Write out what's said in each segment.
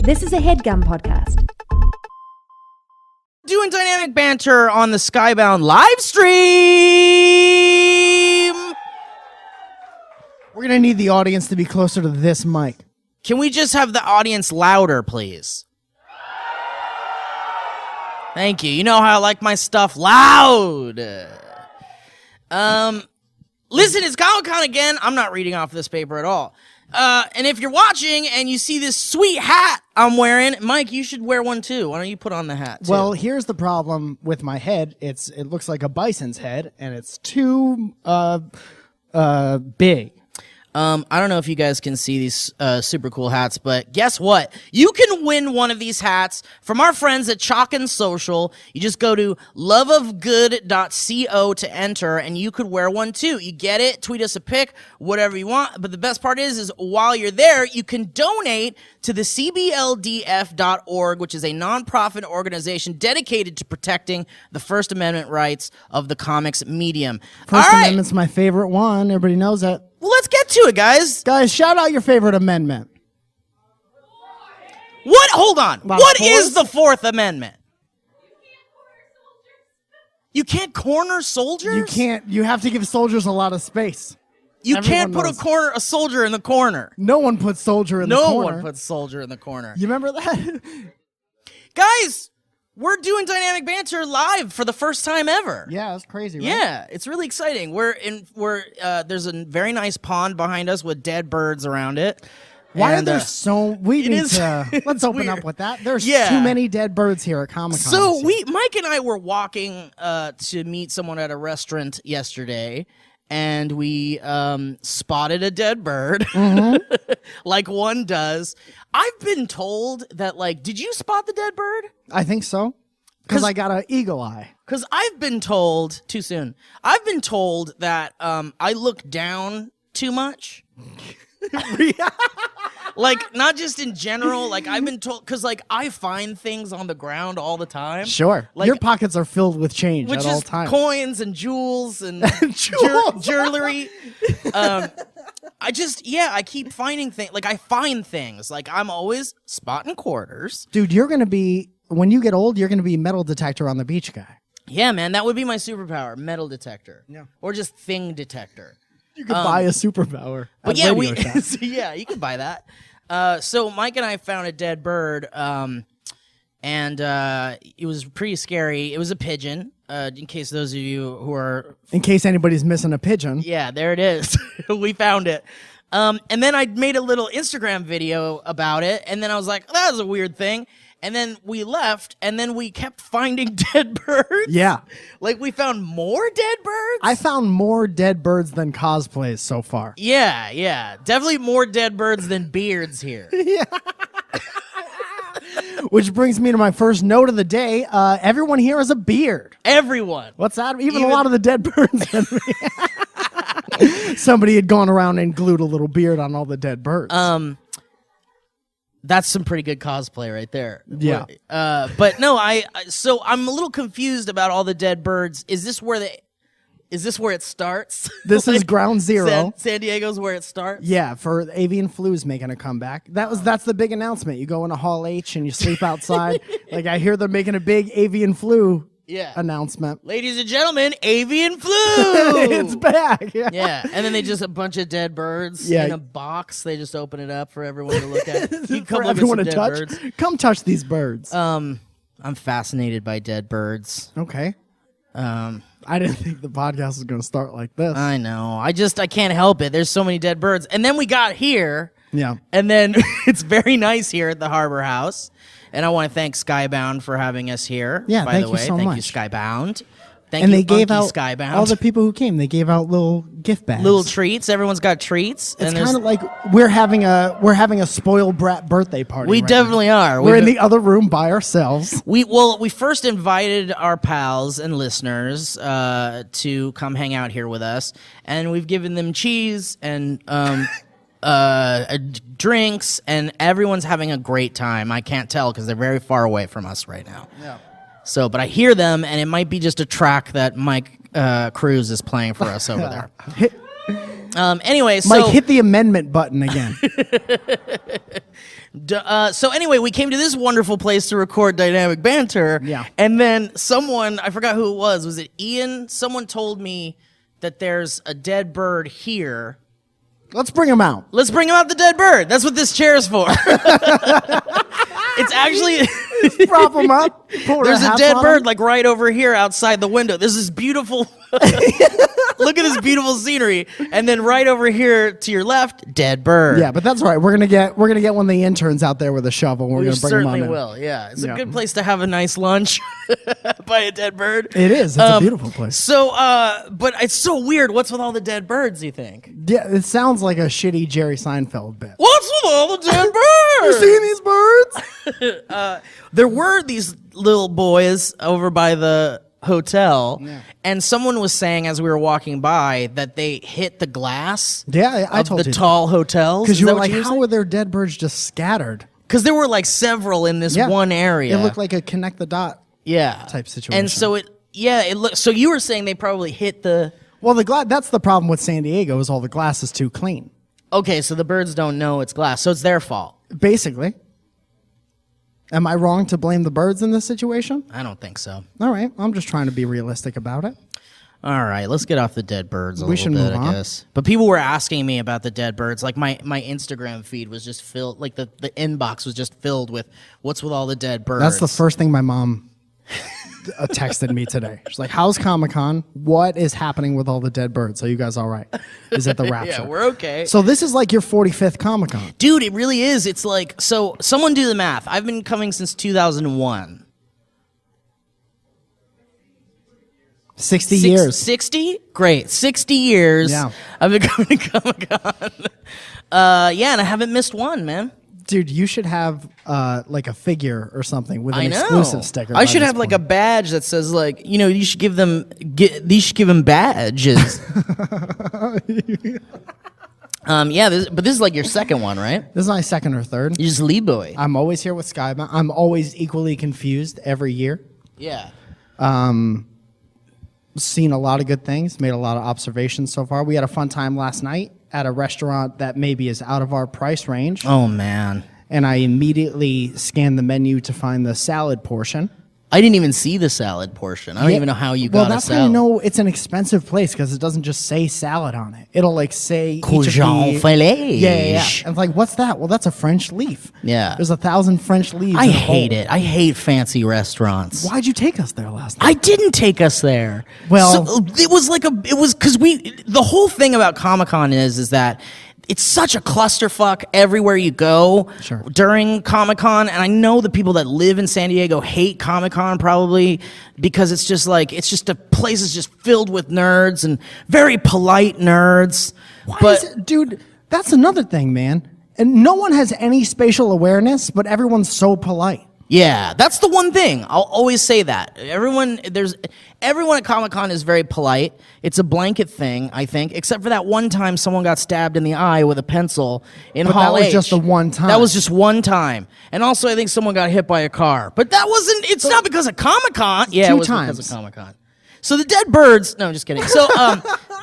This is a HeadGum podcast. Doing dynamic banter on the Skybound live stream. We're going to need the audience to be closer to this mic. Can we just have the audience louder, please? Thank you. You know how I like my stuff loud. Listen, it's Comic-Con again. I'm not reading off this paper at all. And if you're watching and you see this sweet hat I'm wearing, Mike, you should wear one too. Why don't you put on the hat too? Well, here's the problem with my head. It looks like a bison's head, and it's too big. I don't know if you guys can see these super cool hats, but guess what? You can win one of these hats from our friends at Chalk and Social. You just go to loveofgood.co to enter, and you could wear one too. You get it, tweet us a pic, whatever you want. But the best part is while you're there, you can donate to the cbldf.org, which is a nonprofit organization dedicated to protecting the First Amendment rights of the comics medium. First Amendment's my favorite one. Everybody knows that. Well, let's get to it, guys. Guys, shout out your favorite amendment. What? Hold on. What Fourth? is the Fourth Amendment? You can't corner soldiers? You can't. You have to give soldiers a lot of space. You Everyone can't put a soldier in the corner. No one puts soldier in the corner. No one puts soldier in the corner. You remember that? Guys, we're doing Dynamic Banter live for the first time ever. Yeah, that's crazy, right? Yeah, it's really exciting. There's a very nice pond behind us with dead birds around it. Why And, are there so... Let's open weird. up with that. There's Yeah. too many dead birds here at Comic-Con. So Mike and I were walking to meet someone at a restaurant yesterday, and we spotted a dead bird, like one does. I've been told that, did you spot the dead bird? I think so. Because I got an eagle eye. Because I've been told, too soon, I've been told that I look down too much. Not just in general, I've been told, because I find things on the ground all the time. Sure. Your pockets are filled with change Which at all is times. coins and jewels and jewelry. I keep finding things. I find things. I'm always spotting quarters. Dude, when you get old, you're going to be metal detector on the beach guy. Yeah, man, that would be my superpower, metal detector. Yeah. Or just thing detector. You could buy a superpower. But yeah, you can buy that. So Mike and I found a dead bird, and it was pretty scary. It was a pigeon, in case those of you who are... In case anybody's missing a pigeon. Yeah, there it is. We found it. And then I made a little Instagram video about it, and then I was like, that was a weird thing. And then we left, and then we kept finding dead birds. Yeah. We found more dead birds? I found more dead birds than cosplays so far. Yeah. Definitely more dead birds than beards here. Yeah. Which brings me to my first note of the day. Everyone here has a beard. Everyone. What's that? Even a lot of the dead birds. Somebody had gone around and glued a little beard on all the dead birds. That's some pretty good cosplay right there. Yeah. But no, so I'm a little confused about all the dead birds. Is this where it starts? This is ground zero. San Diego's where it starts? Yeah, for avian flu's making a comeback. That's the big announcement. You go into Hall H and you sleep outside. I hear they're making a big avian flu announcement. Ladies and gentlemen, avian flu! It's back. Yeah, and then they just a bunch of dead birds in a box. They just open it up for everyone to look at. You come for look everyone at to some touch. dead birds. Come touch these birds. I'm fascinated by dead birds. Okay. I didn't think the podcast was going to start like this. I know. I can't help it. There's so many dead birds. And then we got here. Yeah. And then it's very nice here at the Harbor House. And I want to thank Skybound for having us here. Yeah, by thank the you way. so Thank much. you, Skybound. Thank And you, they gave Unky out Skybound. all the people who came. They gave out little gift bags, little treats. Everyone's got treats. It's and kind of like we're having a spoiled brat birthday party. we right definitely now. are. We're in the other room by ourselves. We first invited our pals and listeners to come hang out here with us, and we've given them cheese and drinks, and everyone's having a great time. I can't tell because they're very far away from us right now. Yeah. So, but I hear them, and it might be just a track that Mike Cruz is playing for us over there. Anyway, so Mike, hit the amendment button again. So anyway, we came to this wonderful place to record Dynamic Banter. Yeah. And then someone, I forgot who it was it Ian? Someone told me that there's a dead bird here. Let's bring him out. Let's bring him out the dead bird. That's what this chair is for. It's actually... Prop him up. There's a dead bird like right over here outside the window. There's this beautiful... Look at this beautiful scenery, and then right over here to your left, dead bird. Yeah, but that's all right. We're gonna get one of the interns out there with a shovel. And we're gonna bring him on. Certainly in. will. Yeah, it's a good place to have a nice lunch by a dead bird. It is. It's a beautiful place. So, but it's so weird. What's with all the dead birds? You think? Yeah, it sounds like a shitty Jerry Seinfeld bit. What's with all the dead birds? You seeing these birds? There were these little boys over by the hotel, and someone was saying as we were walking by that they hit the glass. Yeah, I told the you tall hotels. because you were like, how were their dead birds just scattered? Because there were like several in this one area. It looked like a connect the dot type situation. And so it looked. So you were saying they probably hit the. Well, the glass. That's the problem with San Diego is all the glass is too clean. Okay, so the birds don't know it's glass, so it's their fault. Basically. Am I wrong to blame the birds in this situation? I don't think so. All right, I'm just trying to be realistic about it. All right, let's get off the dead birds a We little should bit, move I on. guess. But people were asking me about the dead birds. Like my Instagram feed was just filled, like the inbox was just filled with what's with all the dead birds. That's the first thing my mom texted me today. She's like, how's Comic-Con? What is happening with all the dead birds? Are you guys all right? Is it the rapture? Yeah, we're okay. So this is like your 45th Comic-Con. Dude, it really is. It's like, so someone do the math. I've been coming since 2001. 60 years. 60? Great. 60 years. Yeah. I've been coming to Comic-Con. Yeah, and I haven't missed one, man. Dude, you should have like a figure or something with an I know. exclusive sticker. I should have like a badge that says like, you know, you should give them these badges. But this is like your second one, right? This is my second or third. You're just Lee Boy. I'm always here with Skybound. I'm always equally confused every year. Yeah. Seen a lot of good things, made a lot of observations so far. We had a fun time last night at a restaurant that maybe is out of our price range. Oh man. And I immediately scanned the menu to find the salad portion. I didn't even see the salad portion. I don't even know how you got a salad. Well, that's how you know it's an expensive place because it doesn't just say salad on it. It'll like say each of the filet. Yeah. And it's like, what's that? Well, that's a French leaf. Yeah. There's 1,000 French leaves. I in a hate bowl. it. I hate fancy restaurants. Why'd you take us there last night? I didn't take us there. Well- so it was because the whole thing about Comic-Con is that it's such a clusterfuck everywhere you go during Comic-Con. And I know the people that live in San Diego hate Comic-Con probably because it's just a place is just filled with nerds and very polite nerds. Dude, that's another thing, man. And no one has any spatial awareness, but everyone's so polite. Yeah, that's the one thing. I'll always say that. Everyone at Comic-Con is very polite. It's a blanket thing, I think, except for that one time someone got stabbed in the eye with a pencil in Hall that was H. just the one time. That was just one time. And also I think someone got hit by a car. But it's not because of Comic-Con. Yeah, it was because of Comic-Con. So the dead birds, no, I'm just kidding. So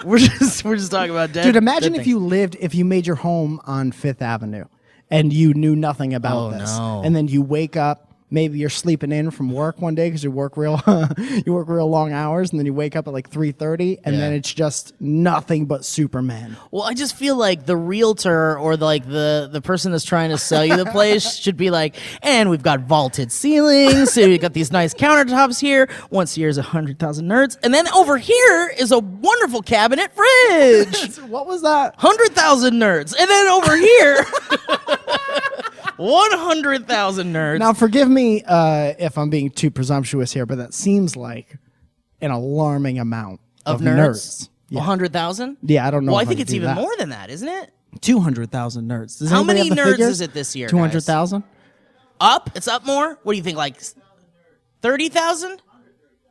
we're just talking about dead. Dude, imagine dead if you made your home on Fifth Avenue and you knew nothing about this. No. And then you wake up. Maybe you're sleeping in from work one day because you work real long hours, and then you wake up at like 3:30, and then it's just nothing but Superman. Well, I just feel like the realtor or the person that's trying to sell you the place should be like, and we've got vaulted ceilings, so we've got these nice countertops here. Once a year is 100,000 nerds, and then over here is a wonderful cabinet fridge. What was that? 100,000 nerds, and then over here. 100,000 nerds. Now, forgive me if I'm being too presumptuous here, but that seems like an alarming amount of nerds. Yeah. 100,000? Yeah, I don't know. Well, I if think could it's do even that. more than that, isn't it? 200,000 nerds. Does How anybody many have the nerds figures? is it this year? 200,000? Up? It's up more? What do you think, like 30,000?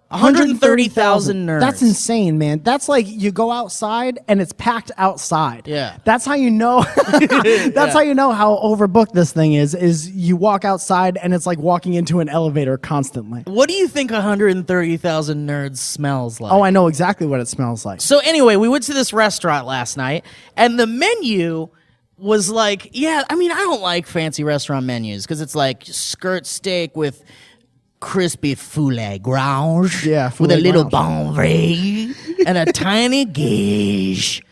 130,000 nerds. That's insane, man. That's like you go outside and it's packed outside. Yeah. That's how you know. How you know how overbooked this thing is. Is you walk outside and it's like walking into an elevator constantly. What do you think 130,000 nerds smells like? Oh, I know exactly what it smells like. So anyway, we went to this restaurant last night, and the menu was like, yeah, I mean, I don't like fancy restaurant menus because it's like skirt steak with crispy filet grange, Yeah, with a filet little grange. bon vray and a tiny gage,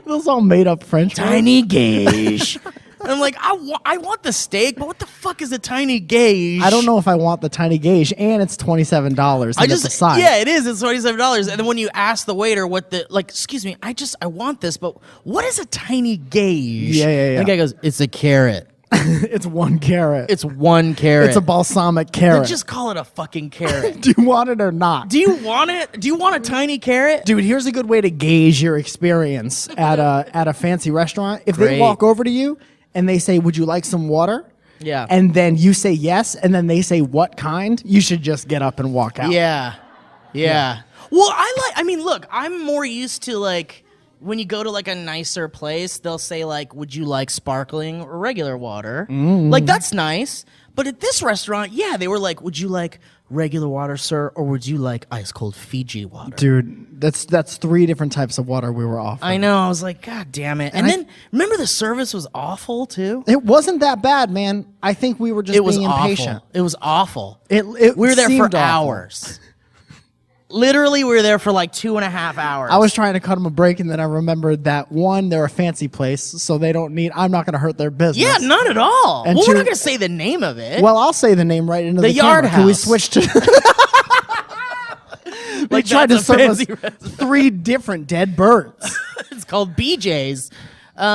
Those all made up French words. tiny gage. And I'm like, I want the steak, but what the fuck is a tiny gauge? I don't know if I want the tiny gauge, and it's $27. And it's a side. Yeah, it is. It's $27. And then when you ask the waiter what excuse me, I want this, but what is a tiny gauge? Yeah. And the guy goes, it's a carrot. It's 1 carrot. It's 1 carrot. It's a balsamic Then carrot. just call it a fucking carrot. Do you want it or not? Do you want it? Do you want a tiny carrot? Dude, here's a good way to gauge your experience at a fancy restaurant. If they Great. walk over to you and they say, "Would you like some water?" Yeah. And then you say yes, and then they say what kind, you should just get up and walk out. Yeah. Well, I mean, look, I'm more used to like when you go to like a nicer place, they'll say like, would you like sparkling or regular water? Like that's nice. But at this restaurant, yeah, they were like, would you like regular water, sir, or would you like ice cold Fiji water? Dude, that's 3 different types of water we were offering. I know. I was like, God damn it. And then remember the service was awful too? It wasn't that bad, man. I think we were just being impatient. Awful. It was awful. We We were there for seemed awful. hours. Literally, we were there for like 2.5 hours. I was trying to cut them a break, and then I remembered that 1, they're a fancy place, so they don't need. I'm not going to hurt their business. Yeah, not at all. And Well, we're 2 not going to say the name of it. Well, I'll say the name right into the Yard camera. Can we House. switch to? They Like, tried to that's a serve us fancy restaurant. 3 different dead birds. It's called BJ's.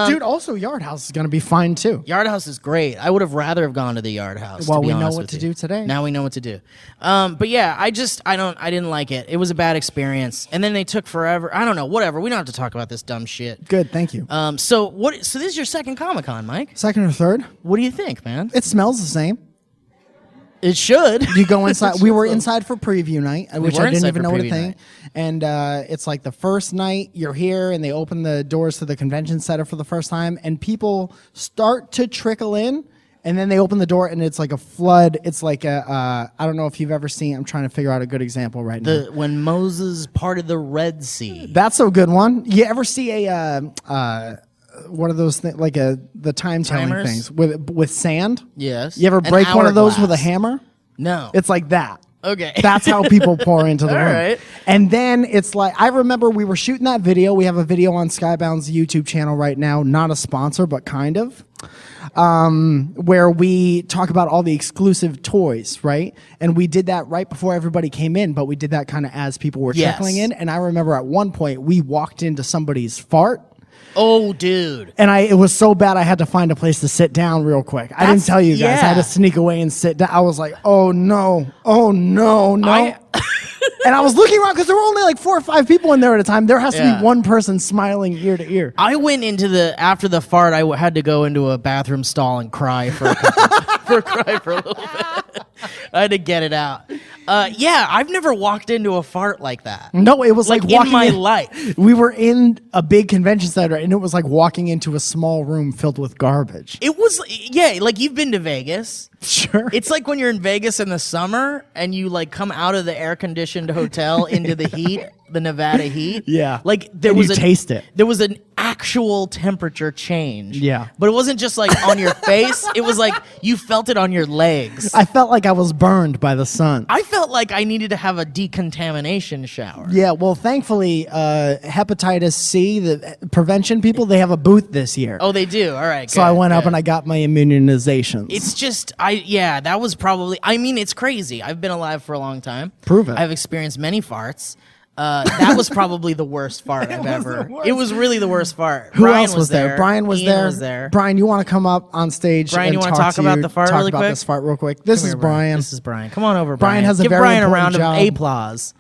Dude, also Yard House is going to be fine too. Yard House is great. I would have rather have gone to the Yard House. Well, to be we know honest what with to you. do today. Now we know what to do. But yeah, I didn't like it. It was a bad experience. And then they took forever. I don't know. Whatever. We don't have to talk about this dumb shit. Good, thank you. So this is your second Comic-Con, Mike. Second or third? What do you think, man? It smells the same. It should. You go inside. We were inside for preview night, which were I didn't inside even for know what a preview thing. night. And it's like the first night you're here, and they open the doors to the convention center for the first time, and people start to trickle in, and then they open the door, and it's like a flood. It's like I don't know if you've ever seen. I'm trying to figure out a good example right now. When Moses parted the Red Sea. That's a good one. You ever see a one of those things like the time telling Timers? things with sand? Yes. You ever An break one of those with a hourglass. hammer? No. It's like that. Okay. That's how people pour into the All room. right. And then it's like, I remember we were shooting that video. We have a video on Skybound's YouTube channel right now, not a sponsor, but kind of, where we talk about all the exclusive toys, right? And we did that right before everybody came in, but we did that kind of as people were Yes. trickling in. And I remember at one point we walked into somebody's fart. Oh, dude. And it was so bad I had to find a place to sit down real quick. I didn't tell you guys. I had to sneak away and sit down. I was like, oh no, no. And I was looking around because there were only like 4 or 5 people in there at a time. There has to be one person smiling ear to ear. I went into after the fart, I had to go into a bathroom stall and cry for a little bit. I had to get it out. Yeah, I've never walked into a fart like that. No, it was like walking in my life. We were in a big convention center, and it was like walking into a small room filled with garbage. It was, yeah, like you've been to Vegas. Sure. It's like when you're in Vegas in the summer and you like come out of the air conditioned hotel into the heat, the Nevada heat. Yeah. Like And you taste it. There was an actual temperature change. Yeah. But it wasn't just like on your face. It was like you felt it on your legs. I felt like I was burned by the sun. I felt like I needed to have a decontamination shower. Yeah, well, thankfully, hepatitis C, the prevention people, they have a booth this year. Oh, they do. All right. so I went up and I got my immunizations. It's just, that was probably, I mean, it's crazy. I've been alive for a long time. Prove it. I've experienced many farts. That was probably the worst fart I've ever. It was really the worst fart. Who Brian else was there? Brian was Ian there. was there. Brian, you want to come up on stage? Brian, and you wanna talk talk about you- the fart talk really about quick? this fart real quick. This Come is here, Brian. This is Brian. Come on over, Brian. Brian has a Give very Brian a important round job. of applause.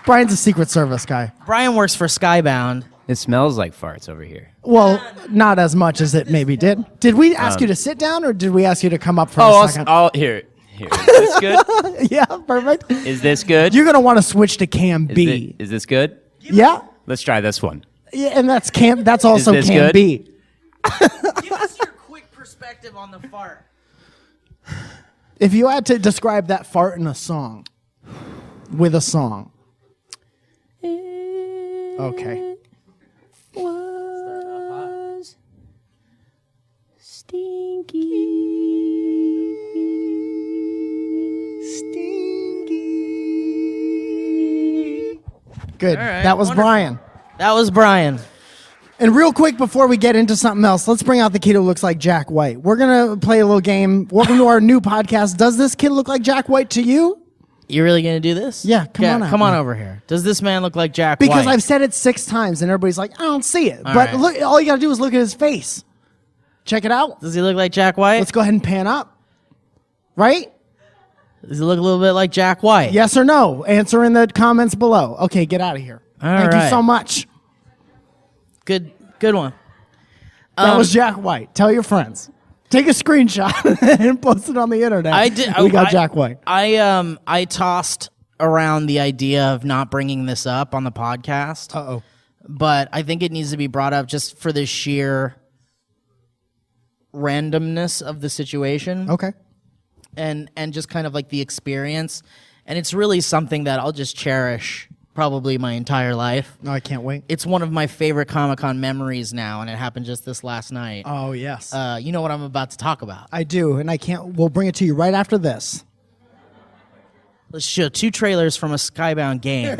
Brian's a Secret Service guy. Brian works for Skybound. It smells like farts over here. Well, not as much as it maybe did. Did we ask you to sit down, or did we ask you to come up for a second? Here. Is this good? Yeah, perfect. Is this good? You're gonna want to switch to Cam B. Is this good? Yeah, Let's try this one. yeah, and that's Cam. That's also this Cam good? B. Give us your quick perspective on the fart. If you had to describe that fart in a song, with a song. Okay. Good. All right, That was wonderful. Brian. That was Brian. And real quick, before we get into something else, let's bring out the kid who looks like Jack White. We're going to play a little game. Welcome to our new podcast. Does this kid look like Jack White to you? You really gonna do this? Yeah, come on out, Come on man. over here. Does this man look like Jack Because White? I've said it 6 times, and everybody's like, I don't see it. All But right. look, all you got to do is look at his face. Check it out. Does he look like Jack White? Let's go ahead and pan up. Right? Does he look a little bit like Jack White? Yes or no? Answer in the comments below. Okay, get out of here. Thank you right. so much. Good one. That was Jack White. Tell your friends. Take a screenshot and post it on the internet. I did. We got Jack White. I tossed around the idea of not bringing this up on the podcast, Uh-oh. but I think it needs to be brought up just for the sheer randomness of the situation. Okay. and just kind of like the experience, and it's really something that I'll just cherish probably my entire life. No, I can't wait. It's one of my favorite Comic-Con memories now, and it happened just this last night. Oh, yes. You know what I'm about to talk about. I do, and I can't. We'll bring it to you right after this. Let's show 2 trailers from a Skybound game.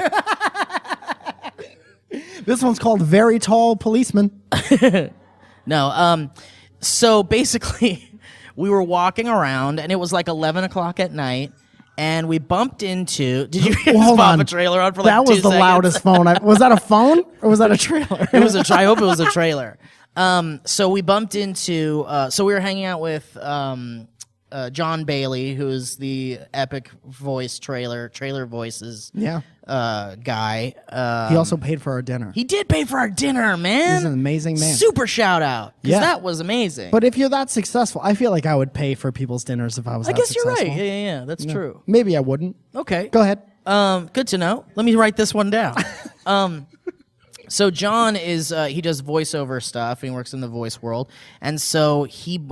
This one's called Very Tall Policeman. No, so basically, we were walking around, and it was like 11 o'clock at night, and we bumped into... Did you hear Well, this hold pop on. a trailer on for like That 2 was the seconds? loudest phone. Was that a phone or was that a trailer? It was I hope it was a trailer. So we bumped into. So we were hanging out with John Bailey, who's the epic voice trailer voices. Yeah. Guy. He also paid for our dinner. He did pay for our dinner, man. He's an amazing man. Super shout out, because Yeah. that was amazing. But if you're that successful, I feel like I would pay for people's dinners if I was I that guess you're successful. right. Yeah, that's true. Maybe I wouldn't. Okay. Go ahead. Good to know. Let me write this one down. So John is he does voiceover stuff. He works in the voice world, and so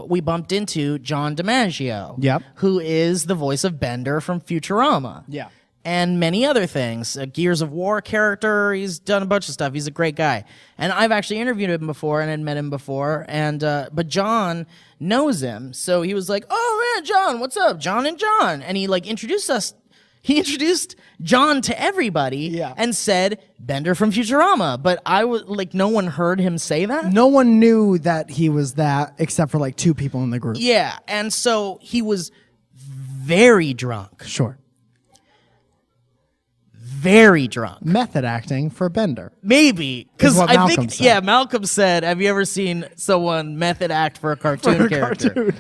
we bumped into John DiMaggio, Yep. who is the voice of Bender from Futurama, Yeah. and many other things. A Gears of War character. He's done a bunch of stuff. He's a great guy, and I've actually interviewed him before and had met him before, and but John knows him, so he was like, "Oh man, John, what's up, John and John?" And he like introduced us. He introduced John to everybody Yeah. and said Bender from Futurama, but I was like, no one heard him say that. No one knew that he was that except for like 2 people in the group. Yeah, and so he was very drunk, Sure. very drunk. Method acting for Bender. Maybe because what I Malcolm think said. Malcolm said, "Have you ever seen someone method act for a cartoon character?"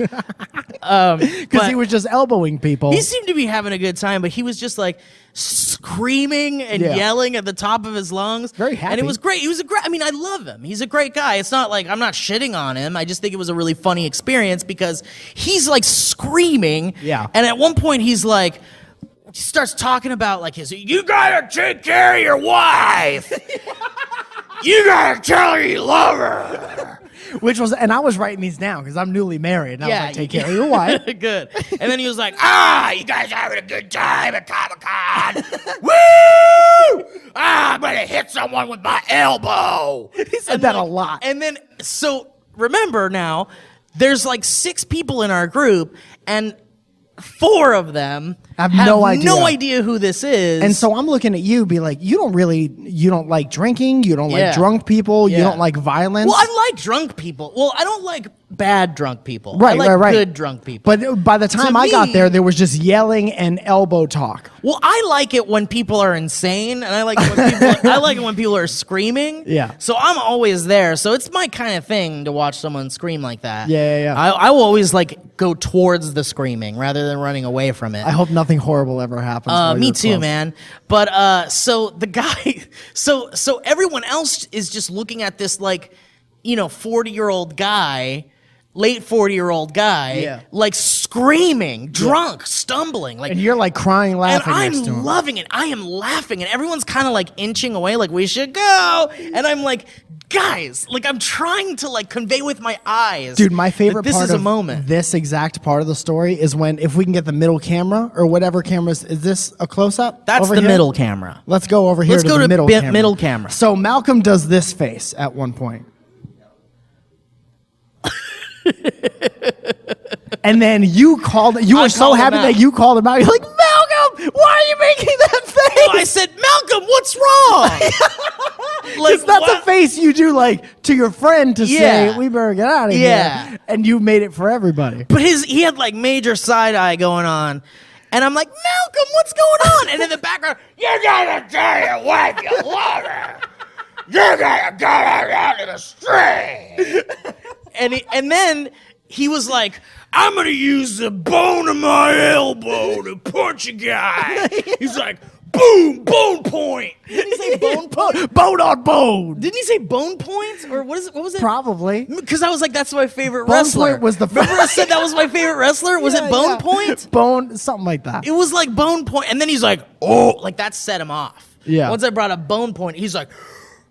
Because he was just elbowing people. He seemed to be having a good time, but he was just like screaming and Yeah. yelling at the top of his lungs. Very And happy. it was great. He was a great, I mean, I love him. He's a great guy. It's not like I'm not shitting on him. I just think it was a really funny experience because he's like screaming. Yeah. And at one point he's like, he starts talking about like you gotta take care of your wife. You gotta tell her you love her. Which was, and I was writing these down because I'm newly married. And I was like, take care of your wife. Good. And then he was like, you guys having a good time at Comic-Con. Woo! I'm going to hit someone with my elbow. He said that a lot. And then, so remember now, there's like 6 people in our group, and 4 of them have no idea who this is. And so I'm looking at you, be like, you don't like drinking, you don't Yeah. like drunk people, you Yeah. don't like violence. Well, I like drunk people. Well, I don't like bad drunk people. Right, I like right. good drunk people. But by the time To I got me- there was just yelling and elbow talk. Well, I like it when people are insane, and I like it when people, I like it when people are screaming. Yeah. So I'm always there. So it's my kind of thing to watch someone scream like that. Yeah. I will always like go towards the screaming rather than running away from it. I hope nothing horrible ever happens. while Me you're too, close. man. But so the guy, so everyone else is just looking at this like, 40-year-old guy. Late 40-year-old guy, Yeah. like screaming, drunk, stumbling, like And you're like crying, and laughing I'm next to him. loving it. I am laughing, and everyone's kind of like inching away, like we should go. And I'm like, guys, like I'm trying to like convey with my eyes, Dude, my favorite that this part is a of moment. this exact part of the story is when, if we can get the middle camera or whatever cameras, is this a close-up? That's over the here? middle camera. Let's go over here Let's to go the to middle camera. middle camera. So Malcolm does this face at one point. And then you called. You were so called him happy out. that you called him out. You're like, Malcolm, why are you making that face? I said, Malcolm, what's wrong? Like, That's what? a face you do like to your friend to Yeah. say, we better get out of Yeah. here. And you made it for everybody. But he had like major side eye going on. And I'm like, Malcolm, what's going on? And in the background, you gotta tell your wife you love her. You gotta go out to the street. And then he was like, I'm gonna use the bone of my elbow to punch a guy. He's like, boom, bone point. Didn't he say bone point? Bone on bone. Didn't he say bone points? Or what was it? Probably. Because I was like, that's my favorite Bone wrestler. Point was the Remember I said that was my favorite wrestler? Was it Bone Point? Bone, something like that. It was like Bone Point. And then he's like, oh, like that set him off. Yeah. Once I brought up Bone Point, he's like,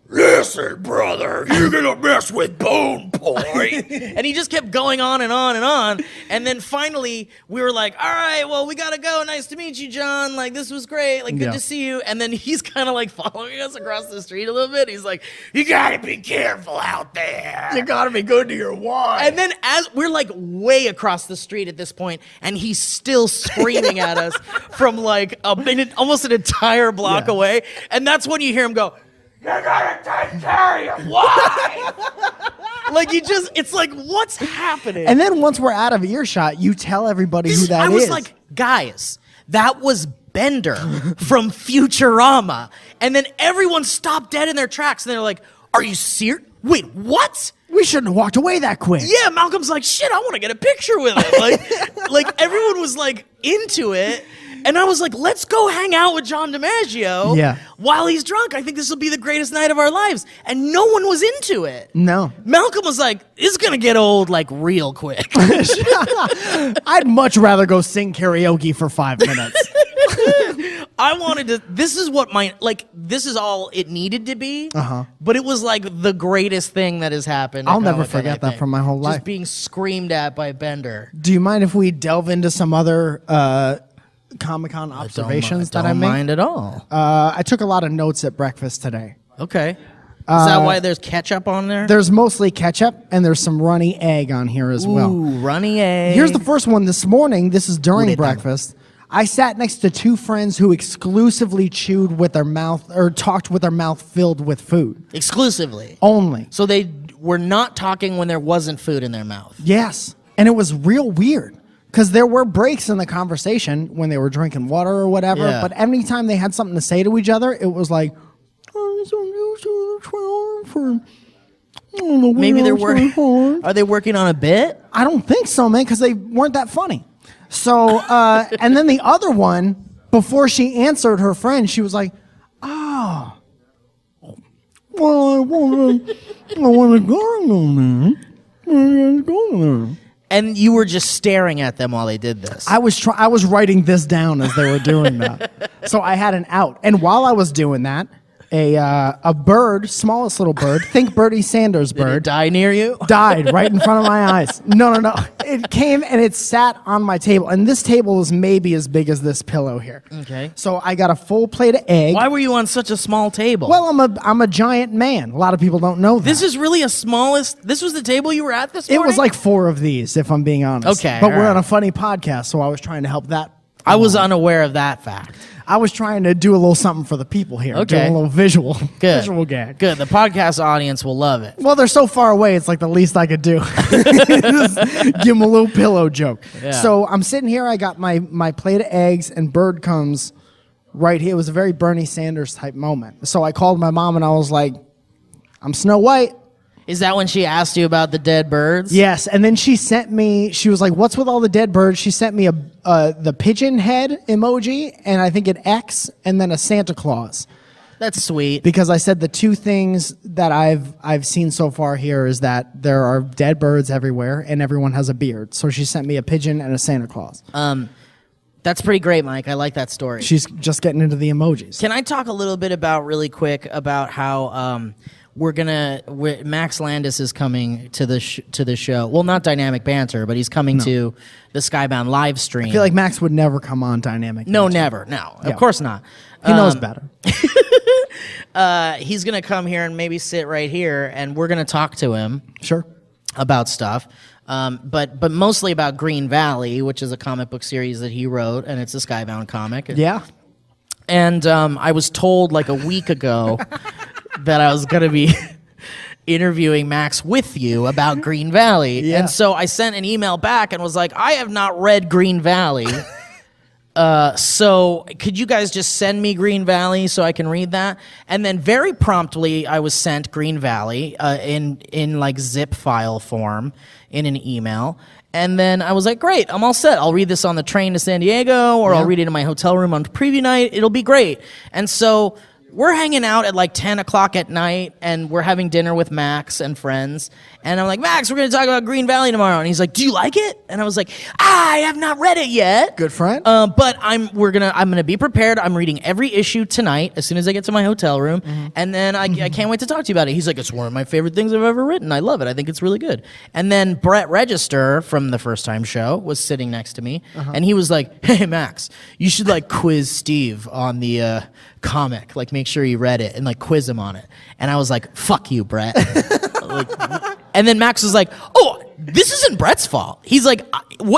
listen, brother, you're going to mess with Bone Point. And he just kept going on and on and on. And then finally, we were like, all right, well, we got to go. Nice to meet you, John. Like, this was great. Like, good to see you. And then he's kind of like following us across the street a little bit. He's like, you got to be careful out there. You got to be good to your wife. And then as we're like way across the street at this point, and he's still screaming at us from like almost an entire block away. And that's when you hear him go, you gotta take care of your wife. Like it's like, what's happening? And then once we're out of earshot, you tell everybody who that is. I was like, guys, that was Bender from Futurama. And then everyone stopped dead in their tracks and they're like, are you serious? Wait, what? we shouldn't have walked away that quick. Yeah, Malcolm's like, shit, I want to get a picture with him. Like everyone was like into it. And I was like, let's go hang out with John DiMaggio while he's drunk. I think this will be the greatest night of our lives. And no one was into it. No. Malcolm was like, it's going to get old like real quick. I'd much rather go sing karaoke for 5 minutes. I wanted to, this is all it needed to be. But it was like the greatest thing that has happened. I'll never forget that from my whole life. Just being screamed at by Bender. Do you mind if we delve into some other Comic-Con observations that I made? Don't mind at all. I took a lot of notes at breakfast today. Okay. Is that why there's ketchup on there? There's mostly ketchup, and there's some runny egg on here as well. Ooh, runny egg. Here's the first one this morning. This is during Purita. breakfast. I sat next to two friends who exclusively chewed with their mouth or talked with their mouth filled with food. Exclusively. Only. So they were not talking when there wasn't food in their mouth. Yes. And it was real weird because there were breaks in the conversation when they were drinking water or whatever. Yeah. But anytime they had something to say to each other, it was like, Maybe they're working. Are they working on a bit? I don't think so, man, because they weren't that funny. So, and then the other one, before she answered her friend, she was like, "Oh, well, I want to go there." And you were just staring at them while they did this. I was writing this down as they were doing that, so I had an out. And while I was doing that, a bird, smallest little bird, think Bernie Sanders Did it bird, die near you? died right in front of my eyes. No. It came and it sat on my table. And this table is maybe as big as this pillow here. Okay. So I got a full plate of egg. Why were you on such a small table? Well, I'm a giant man. A lot of people don't know that. This is really this was the table you were at this morning? It was like 4 of these, if I'm being honest. Okay, But all we're right. on a funny podcast, so I was trying to help that. I was unaware of that fact. I was trying to do a little something for the people here. Okay. Do a little visual. Good. Visual gag. Good. The podcast audience will love it. Well, they're so far away, it's like the least I could do. Just give them a little pillow joke. Yeah. So I'm sitting here, I got my plate of eggs, and Bird comes right here. It was a very Bernie Sanders type moment. So I called my mom, and I was like, I'm Snow White. Is that when she asked you about the dead birds? Yes, and then she was like, what's with all the dead birds? She sent me the pigeon head emoji, and I think an X, and then a Santa Claus. That's sweet. Because I said the 2 things that I've seen so far here is that there are dead birds everywhere, and everyone has a beard. So she sent me a pigeon and a Santa Claus. That's pretty great, Mike. I like that story. She's just getting into the emojis. Can I talk a little bit really quick about how Max Landis is coming to the show. Well, not Dynamic Banter, but he's coming to the Skybound live stream. I feel like Max would never come on Dynamic. No, Banter. never. No, Yeah. of course not. He knows better. He's going to come here and maybe sit right here, and we're going to talk to him Sure. about stuff. but mostly about Green Valley, which is a comic book series that he wrote, and it's a Skybound comic. Yeah. And I was told like a week ago that I was going to be interviewing Max with you about Green Valley. Yeah. And so I sent an email back and was like, I have not read Green Valley. So could you guys just send me Green Valley so I can read that? And then very promptly I was sent Green Valley in like zip file form in an email. And then I was like, great, I'm all set. I'll read this on the train to San Diego, or I'll read it in my hotel room on preview night. It'll be great. And so we're hanging out at like 10 o'clock at night, and we're having dinner with Max and friends. And I'm like, Max, we're going to talk about Green Valley tomorrow. And he's like, do you like it? And I was like, I have not read it yet. Good friend. But I'm gonna be prepared. I'm reading every issue tonight as soon as I get to my hotel room, and then I can't wait to talk to you about it. He's like, it's one of my favorite things I've ever written. I love it. I think it's really good. And then Brett Register from the First Time Show was sitting next to me, and he was like, hey Max, you should like quiz Steve on the comic, like make sure you read it and like quiz him on it. And I was like, fuck you, Brett. And then Max was like, oh, this isn't Brett's fault. He's like,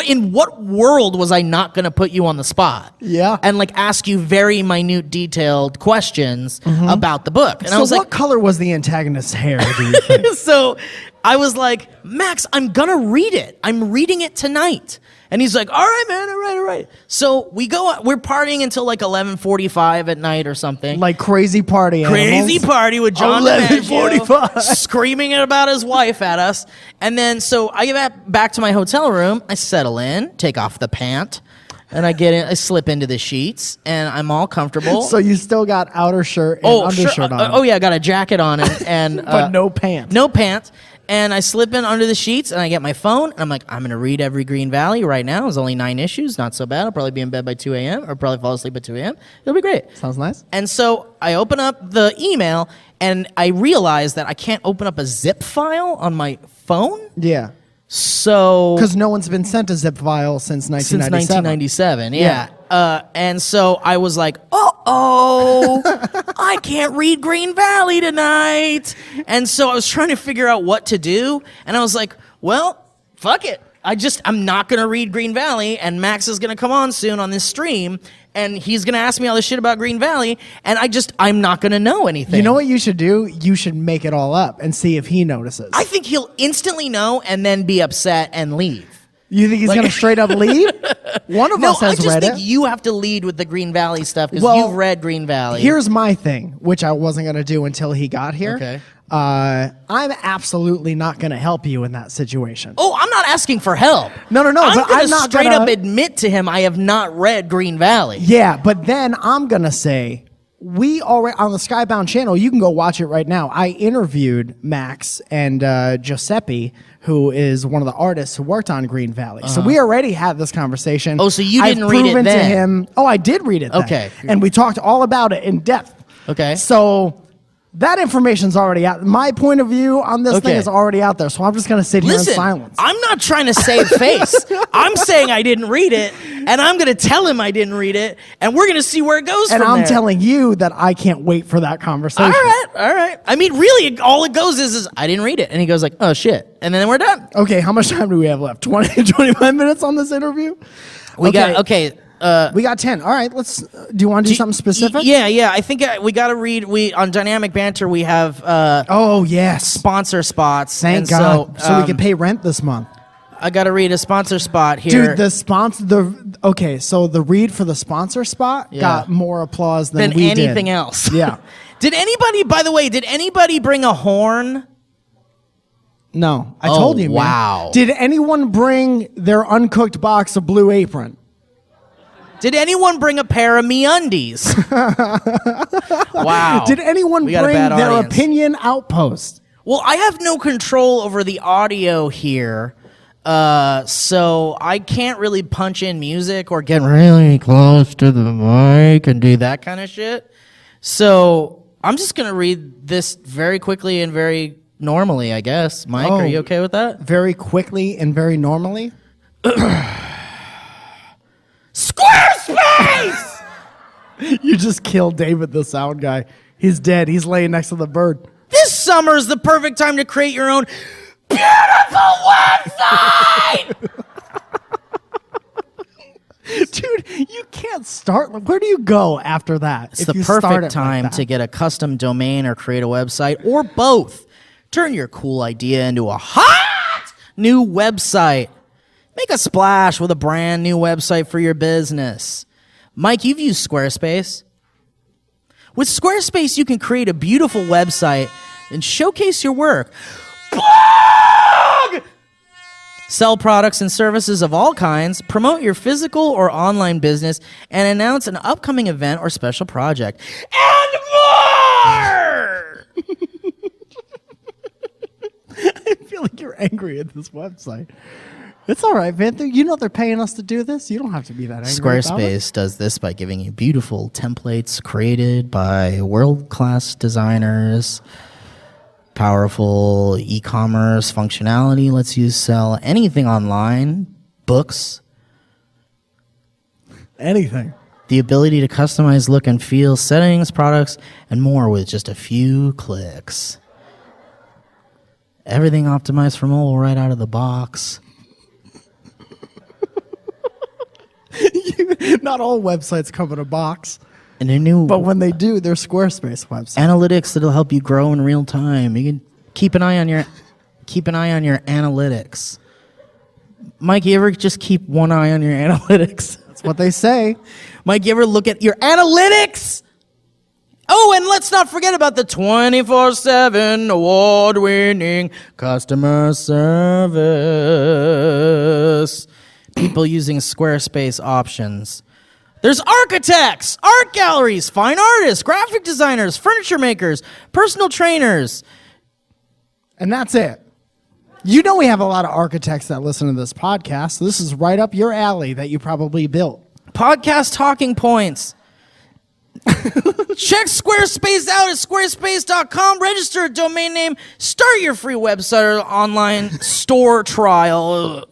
in what world was I not going to put you on the spot? Yeah. And like ask you very minute, detailed questions about the book. And so I was what like, color was the antagonist's hair, do you think? so I was like, Max, I'm going to read it. I'm reading it tonight. And he's like, all right, man, all right. So we're partying until like 11:45 at night or something. Like crazy party Crazy animals. party with John 11:45. DiMaggio screaming about his wife at us. And then so I get back to my hotel room. I settle in, take off the pant, and I get in. I slip into the sheets, and I'm all comfortable. So you still got outer shirt and undershirt on. Oh yeah, I got a jacket on and But no pants. No pants. And I slip in under the sheets, and I get my phone, and I'm like, I'm going to read every Green Valley right now. There's only 9 issues. Not so bad. I'll probably be in bed by 2 a.m. or probably fall asleep at 2 a.m. It'll be great. Sounds nice. And so I open up the email, and I realize that I can't open up a zip file on my phone. Yeah. So Because no one's been sent a zip file since 1997. 1997, yeah. And so I was like, uh-oh, I can't read Green Valley tonight. And so I was trying to figure out what to do. And I was like, well, fuck it. I'm not going to read Green Valley, and Max is going to come on soon on this stream, and he's going to ask me all this shit about Green Valley, and I'm not going to know anything. You know what you should do? You should make it all up and see if he notices. I think he'll instantly know and then be upset and leave. You think he's going to straight up leave? One of us I has just read think it. you have to lead with the Green Valley stuff because Well, you've read Green Valley. Here's my thing, which I wasn't going to do until he got here. Okay. I'm absolutely not going to help you in that situation. Oh, I'm not asking for help. No, I'm but gonna I'm not straight gonna- up admit to him I have not read Green Valley. Yeah, but then I'm going to say, we already, on the Skybound channel, you can go watch it right now. I interviewed Max and Giuseppe, who is one of the artists who worked on Green Valley. So we already had this conversation. Oh, so you I've didn't read it proven to then? him. Oh, I did read it then. Okay. And we talked all about it in depth. Okay. So that information's already out. My point of view on this thing Okay. is already out there. So I'm just going to sit here in Listen, silence. I'm not trying to save face. I'm saying I didn't read it, and I'm going to tell him I didn't read it, and we're going to see where it goes And from I'm there. telling you that I can't wait for that conversation. All right. I mean, really, all it goes is I didn't read it. And he goes like, oh, shit. And then we're done. Okay, how much time do we have left? 20, 25 minutes on this interview? We got 10. All right, let's. Do you want to do something specific? Yeah. I think we got to read. On Dynamic Banter, we have Oh, yes. sponsor spots. Thank and God. So we can um, pay rent this month. I got to read a sponsor spot here. Dude, so the read for the sponsor spot got more applause than than we anything did. else. Yeah. Did anybody bring a horn? No, I Oh, told you, man. wow. Did anyone bring their uncooked box of Blue Apron? Did anyone bring a pair of MeUndies? Wow. Did anyone We got a bring bad their audience. opinion outpost? Well, I have no control over the audio here, so I can't really punch in music or get really close to the mic and do that kind of shit. So I'm just going to read this very quickly and very normally, I guess. Mike, are you okay with that? Very quickly and very normally? Squarespace! You just killed David, the sound guy. He's dead. He's laying next to the bird. This summer is the perfect time to create your own beautiful website. Dude, you can't start. Where do you go after that? It's the perfect time to get a custom domain or create a website, or both. Turn your cool idea into a hot new website. Make a splash with a brand new website for your business. Mike, you've used Squarespace. With Squarespace, you can create a beautiful website and showcase your work. Blog! Sell products and services of all kinds, promote your physical or online business, and announce an upcoming event or special project. And more! I feel like you're angry at this website. It's all right, Banter. You know they're paying us to do this. You don't have to be that angry. Squarespace does this by giving you beautiful templates created by world-class designers. Powerful e-commerce functionality lets you sell anything online, books, anything. The ability to customize look and feel, settings, products, and more with just a few clicks. Everything optimized for mobile right out of the box. Not all websites come in a box. And a new, but when they do, they're Squarespace websites. Analytics that'll help you grow in real time. You can keep an eye on your analytics. Mike, you ever just keep one eye on your analytics? That's what they say. Mike, you ever look at your analytics? Oh, and let's not forget about the 24/7 award-winning customer service. People using Squarespace options. There's architects, art galleries, fine artists, graphic designers, furniture makers, personal trainers. And that's it. You know we have a lot of architects that listen to this podcast. So this is right up your alley that you probably built. Podcast talking points. Check Squarespace out at squarespace.com. Register a domain name. Start your free website or online store trial.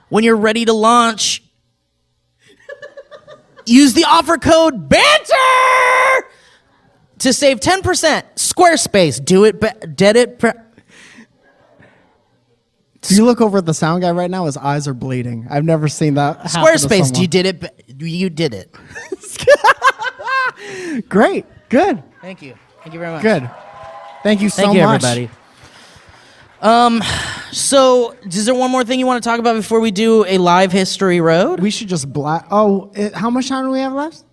When you're ready to launch, use the offer code BANTER to save 10%. Squarespace. Do it. If you look over at the sound guy right now, his eyes are bleeding. I've never seen that happen to Squarespace. someone. You did it. You did it. Great. Good. Thank you. Thank you very much. Good. Thank you so Thank you, much. everybody. So, is there one more thing you want to talk about before we do a live history road? We should just how much time do we have left?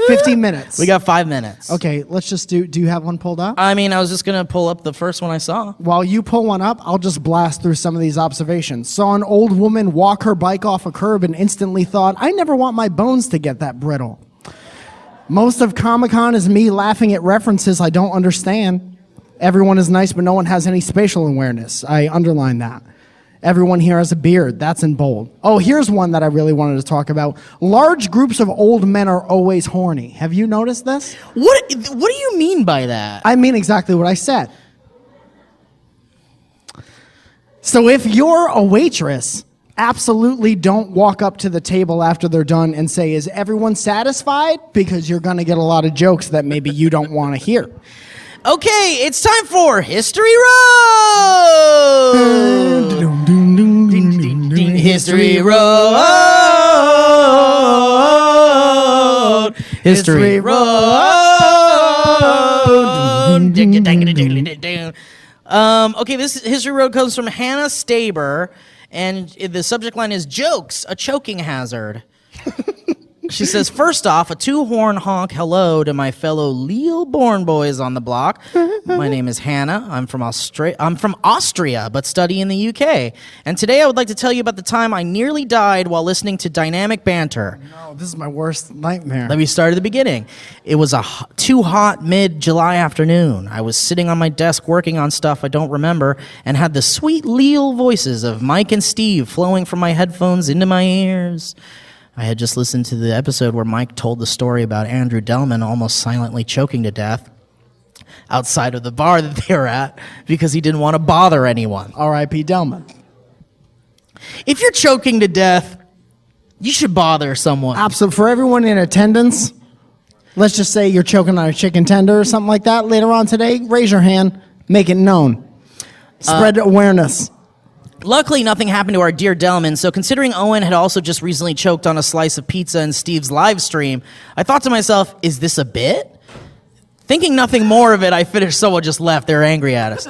15 minutes. We got 5 minutes. Okay, let's just do you have one pulled up? I mean, I was just going to pull up the first one I saw. While you pull one up, I'll just blast through some of these observations. Saw an old woman walk her bike off a curb and instantly thought, I never want my bones to get that brittle. Most of Comic-Con is me laughing at references I don't understand. Everyone is nice, but no one has any spatial awareness. I underline that. Everyone here has a beard. That's in bold. Oh, here's one that I really wanted to talk about. Large groups of old men are always horny. Have you noticed this? What do you mean by that? I mean exactly what I said. So if you're a waitress, absolutely don't walk up to the table after they're done and say, is everyone satisfied? Because you're going to get a lot of jokes that maybe you don't want to hear. Okay, it's time for History Road! History Road! History Road! Okay, this History Road comes from Hannah Staber, and the subject line is Jokes, a choking hazard. She says, first off, a two-horn honk hello to my fellow Lille-born boys on the block. My name is Hannah. I'm from Austria, but study in the UK. And today I would like to tell you about the time I nearly died while listening to dynamic banter. No, this is my worst nightmare. Let me start at the beginning. It was a too hot mid-July afternoon. I was sitting on my desk working on stuff I don't remember and had the sweet Lille voices of Mike and Steve flowing from my headphones into my ears. I had just listened to the episode where Mike told the story about Andrew Delman almost silently choking to death outside of the bar that they were at because he didn't want to bother anyone. R.I.P. Delman. If you're choking to death, you should bother someone. Absolutely. For everyone in attendance, Let's just say you're choking on a chicken tender or something like that later on today. Raise your hand. Make it known. Spread awareness. Luckily, nothing happened to our dear Delman, so considering Owen had also just recently choked on a slice of pizza in Steve's live stream, I thought to myself, is this a bit? Thinking nothing more of it, I finished. Someone just left. They were angry at us.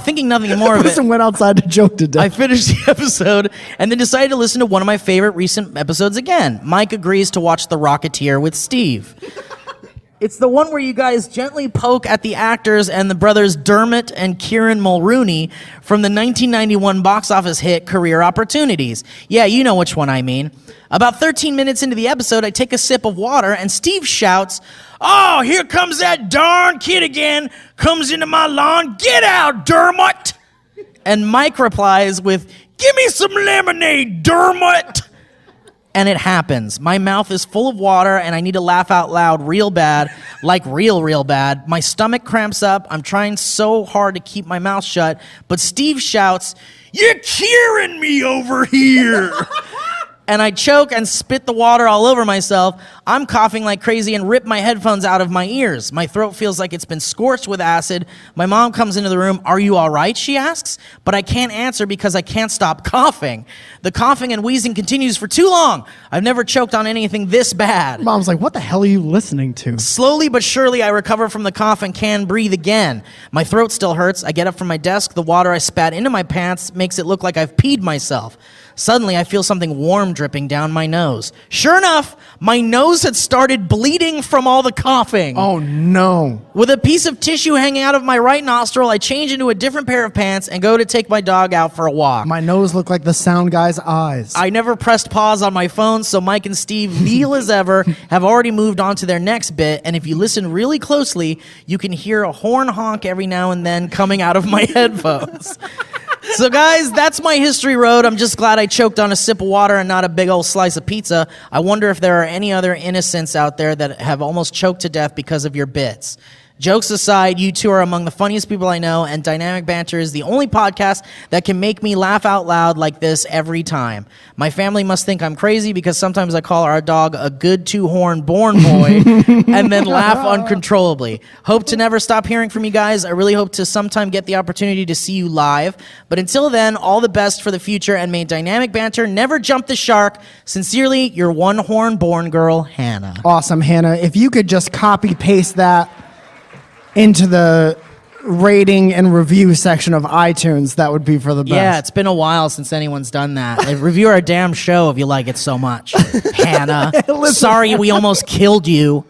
Thinking nothing more of it. Person went outside to joke to death. I finished the episode and then decided to listen to one of my favorite recent episodes again. Mike agrees to watch The Rocketeer with Steve. It's the one where you guys gently poke at the actors and the brothers Dermot and Kieran Mulrooney from the 1991 box office hit Career Opportunities. Yeah, you know which one I mean. About 13 minutes into the episode, I take a sip of water and Steve shouts, "Oh, here comes that darn kid again. Comes into my lawn. Get out, Dermot!" And Mike replies with, "Give me some lemonade, Dermot!" And it happens. My mouth is full of water and I need to laugh out loud real bad, like real bad. My stomach cramps up. I'm trying so hard to keep my mouth shut, but Steve shouts, "You're curing me over here!" And I choke and spit the water all over myself. I'm coughing like crazy and rip my headphones out of my ears. My throat feels like it's been scorched with acid. My mom comes into the room. "Are you all right?" she asks. But I can't answer because I can't stop coughing. The coughing and wheezing continues for too long. I've never choked on anything this bad. Mom's like, what the hell are you listening to? Slowly but surely, I recover from the cough and can breathe again. My throat still hurts. I get up from my desk. The water I spat into my pants makes it look like I've peed myself. Suddenly, I feel something warm dripping down my nose. Sure enough, my nose had started bleeding from all the coughing. Oh, no. With a piece of tissue hanging out of my right nostril, I change into a different pair of pants and go to take my dog out for a walk. My nose looked like the sound guy's eyes. I never pressed pause on my phone, so Mike and Steve, kneel as ever, have already moved on to their next bit, and if you listen really closely, you can hear a horn honk every now and then coming out of my headphones. So guys, that's my history road. I'm just glad I choked on a sip of water and not a big old slice of pizza. I wonder if there are any other innocents out there that have almost choked to death because of your bits. Jokes aside, you two are among the funniest people I know, and Dynamic Banter is the only podcast that can make me laugh out loud like this every time. My family must think I'm crazy because sometimes I call our dog a good two-horn born boy and then laugh uncontrollably. Hope to never stop hearing from you guys. I really hope to sometime get the opportunity to see you live. But until then, all the best for the future, and may Dynamic Banter never jump the shark. Sincerely, your one-horn born girl, Hannah. Awesome, Hannah. If you could just copy-paste that into the rating and review section of iTunes, that would be for the best. Yeah, it's been a while since anyone's done that. Like, review our damn show if you like it so much. Hannah, sorry we almost killed you.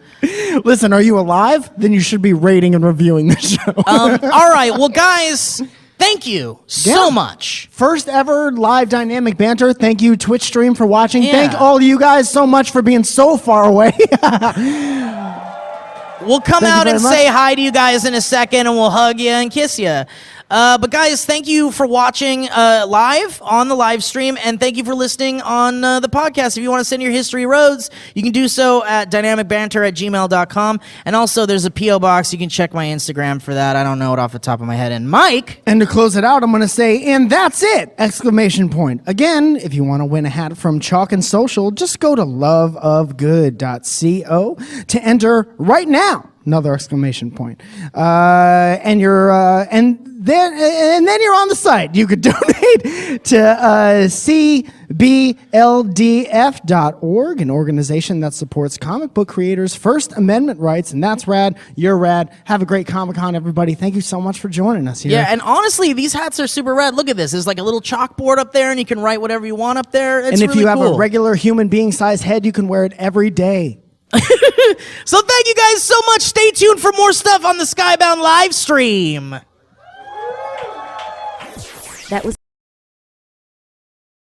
Listen, are you alive? Then you should be rating and reviewing the show. All right, well, guys, thank you so much. First ever live Dynamic Banter. Thank you, Twitch stream, for watching. Yeah. Thank all of you guys so much for being so far away. We'll come Thank you out very and much. say hi to you guys in a second, and we'll hug you and kiss you. But guys, thank you for watching live on the live stream, and thank you for listening on the podcast. If you want to send your history roads, you can do so at dynamicbanter@gmail.com. And also, there's a P.O. box. You can check my Instagram for that. I don't know it off the top of my head. And Mike? And to close it out, I'm going to say, and that's it! Exclamation point. Again, if you want to win a hat from Chalk and Social, just go to loveofgood.co to enter right now. Another exclamation point. And then you're on the site. You could donate to cbldf.org, an organization that supports comic book creators' First Amendment rights, and that's rad. You're rad. Have a great Comic-Con, everybody. Thank you so much for joining us here. Yeah, and honestly, these hats are super rad. Look at this. There's like a little chalkboard up there, and you can write whatever you want up there. It's and if really you have cool. a regular human being-sized head, you can wear it every day. So thank you guys so much. Stay tuned for more stuff on the Skybound live stream. That was